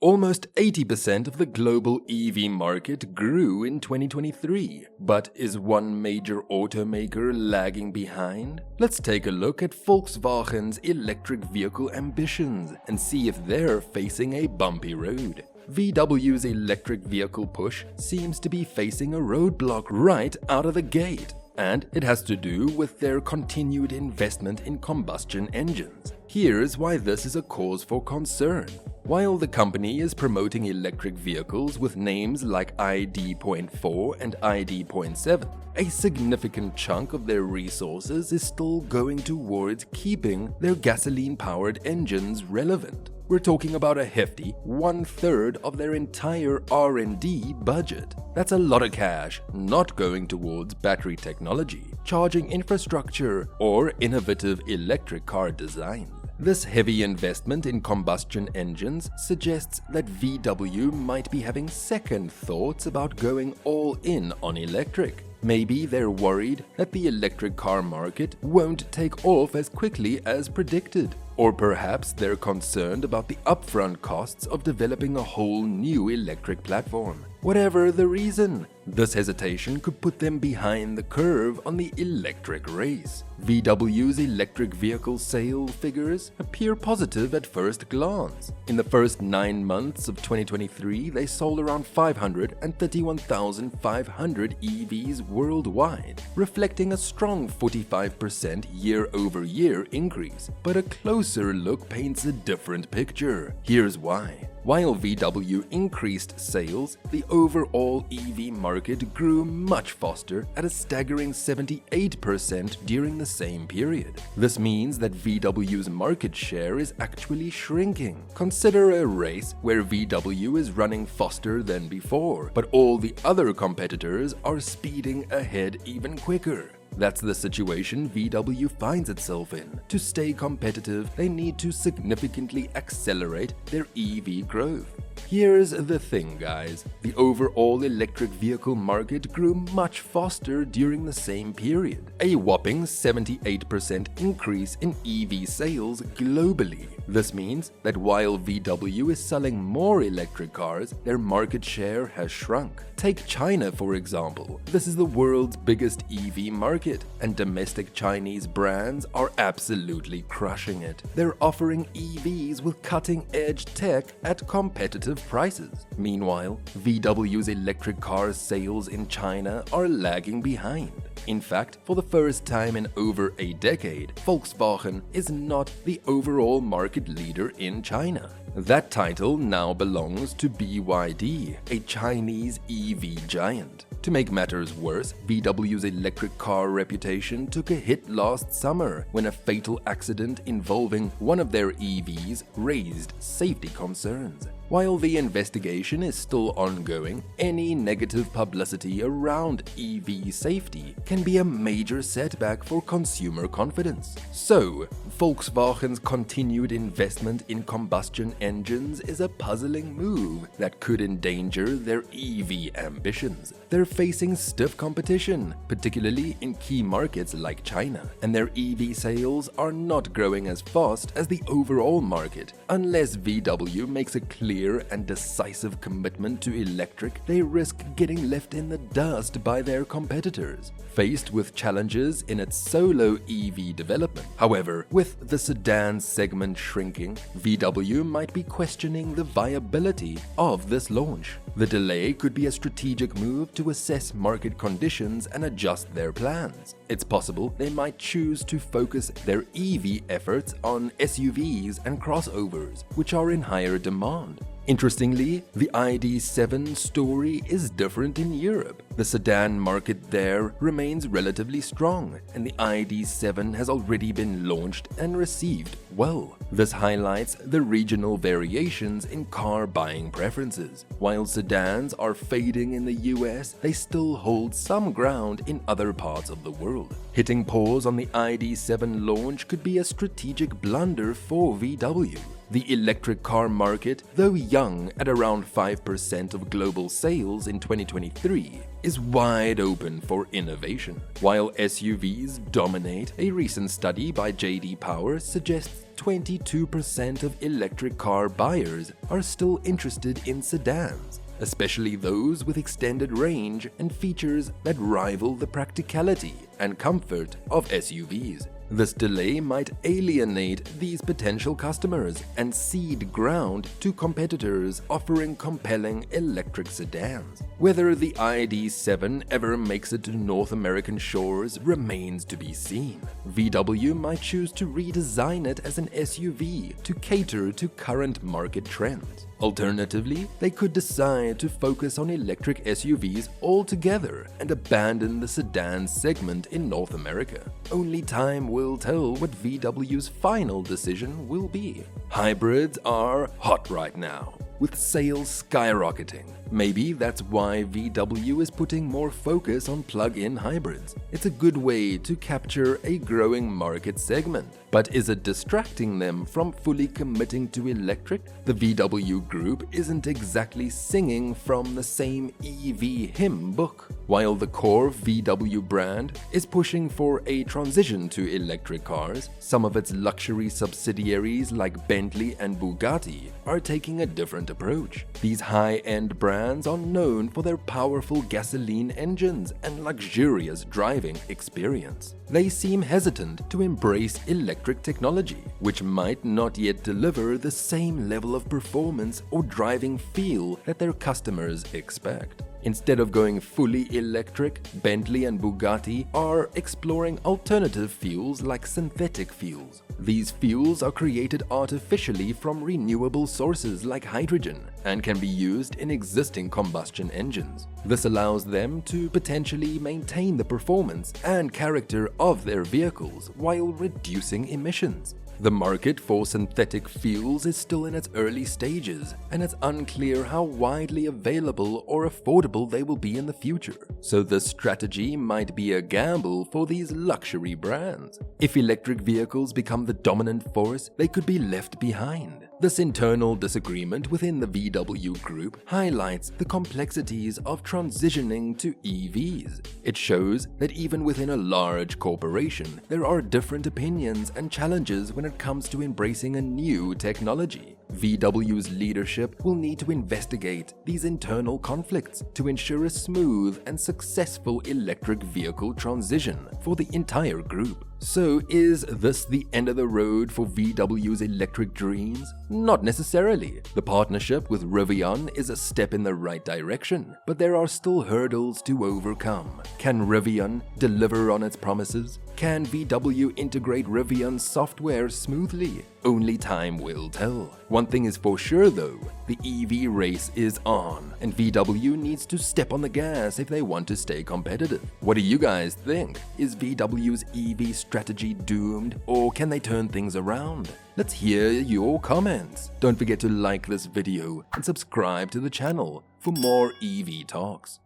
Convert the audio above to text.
Almost 80% of the global EV market grew in 2023, but is one major automaker lagging behind? Let's take a look at Volkswagen's electric vehicle ambitions and see if they're facing a bumpy road. VW's electric vehicle push seems to be facing a roadblock right out of the gate, and it has to do with their continued investment in combustion engines. Here's why this is a cause for concern. While the company is promoting electric vehicles with names like ID.4 and ID.7, a significant chunk of their resources is still going towards keeping their gasoline-powered engines relevant. We're talking about a hefty 1/3 of their entire R&D budget. That's a lot of cash not going towards battery technology, charging infrastructure, or innovative electric car design. This heavy investment in combustion engines suggests that VW might be having second thoughts about going all in on electric. Maybe they're worried that the electric car market won't take off as quickly as predicted. Or perhaps they're concerned about the upfront costs of developing a whole new electric platform. Whatever the reason, this hesitation could put them behind the curve on the electric race. VW's electric vehicle sale figures appear positive at first glance. In the first 9 months of 2023, they sold around 531,500 EVs worldwide, reflecting a strong 45% year-over-year increase. But a closer look paints a different picture. Here's why. While VW increased sales, the overall EV market grew much faster at a staggering 78% during the same period. This means that VW's market share is actually shrinking. Consider a race where VW is running faster than before, but all the other competitors are speeding ahead even quicker. That's the situation VW finds itself in. To stay competitive, they need to significantly accelerate their EV growth. Here's the thing, guys. The overall electric vehicle market grew much faster during the same period, a whopping 78% increase in EV sales globally. This means that while VW is selling more electric cars, their market share has shrunk. Take China, for example. This is the world's biggest EV market, and domestic Chinese brands are absolutely crushing it. They're offering EVs with cutting-edge tech at competitive prices. Meanwhile, VW's electric car sales in China are lagging behind. In fact, for the first time in over a decade, Volkswagen is not the overall market leader in China. That title now belongs to BYD, a Chinese EV giant. To make matters worse, VW's electric car reputation took a hit last summer when a fatal accident involving one of their EVs raised safety concerns. While the investigation is still ongoing, any negative publicity around EV safety can be a major setback for consumer confidence. So, Volkswagen's continued investment in combustion engines is a puzzling move that could endanger their EV ambitions. They're facing stiff competition, particularly in key markets like China, and their EV sales are not growing as fast as the overall market. Unless VW makes a clear and decisive commitment to electric, they risk getting left in the dust by their competitors. Faced with challenges in its solo EV development, however, with the sedan segment shrinking, VW might be questioning the viability of this launch. The delay could be a strategic move to assess market conditions and adjust their plans. It's possible they might choose to focus their EV efforts on SUVs and crossovers, which are in higher demand. Interestingly, the ID.7 story is different in Europe. The sedan market there remains relatively strong, and the ID.7 has already been launched and received well. This highlights the regional variations in car buying preferences. While sedans are fading in the US, they still hold some ground in other parts of the world. Hitting pause on the ID.7 launch could be a strategic blunder for VW. The electric car market, though young at around 5% of global sales in 2023, is wide open for innovation. While SUVs dominate, a recent study by J.D. Power suggests 22% of electric car buyers are still interested in sedans, especially those with extended range and features that rival the practicality and comfort of SUVs. This delay might alienate these potential customers and cede ground to competitors offering compelling electric sedans. Whether the ID.7 ever makes it to North American shores remains to be seen. VW might choose to redesign it as an SUV to cater to current market trends. Alternatively, they could decide to focus on electric SUVs altogether and abandon the sedan segment in North America. Only time will tell what VW's final decision will be. Hybrids are hot right now, with sales skyrocketing. Maybe that's why VW is putting more focus on plug-in hybrids. It's a good way to capture a growing market segment. But is it distracting them from fully committing to electric? The VW Group isn't exactly singing from the same EV hymn book. While the core VW brand is pushing for a transition to electric cars, some of its luxury subsidiaries like Bentley and Bugatti are taking a different approach. These high-end brands are known for their powerful gasoline engines and luxurious driving experience. They seem hesitant to embrace electric technology, which might not yet deliver the same level of performance or driving feel that their customers expect. Instead of going fully electric, Bentley and Bugatti are exploring alternative fuels like synthetic fuels. These fuels are created artificially from renewable sources like hydrogen and can be used in existing combustion engines. This allows them to potentially maintain the performance and character of their vehicles while reducing emissions. The market for synthetic fuels is still in its early stages, and it's unclear how widely available or affordable they will be in the future. So this strategy might be a gamble for these luxury brands. If electric vehicles become the dominant force, they could be left behind. This internal disagreement within the VW Group highlights the complexities of transitioning to EVs. It shows that even within a large corporation, there are different opinions and challenges when it comes to embracing a new technology. VW's leadership will need to investigate these internal conflicts to ensure a smooth and successful electric vehicle transition for the entire group. So is this the end of the road for VW's electric dreams? Not necessarily. The partnership with Rivian is a step in the right direction, but there are still hurdles to overcome. Can Rivian deliver on its promises? Can VW integrate Rivian's software smoothly? Only time will tell. One thing is for sure though, the EV race is on, and VW needs to step on the gas if they want to stay competitive. What do you guys think? Is VW's EV strategy doomed, or can they turn things around? Let's hear your comments. Don't forget to like this video and subscribe to the channel for more EV talks.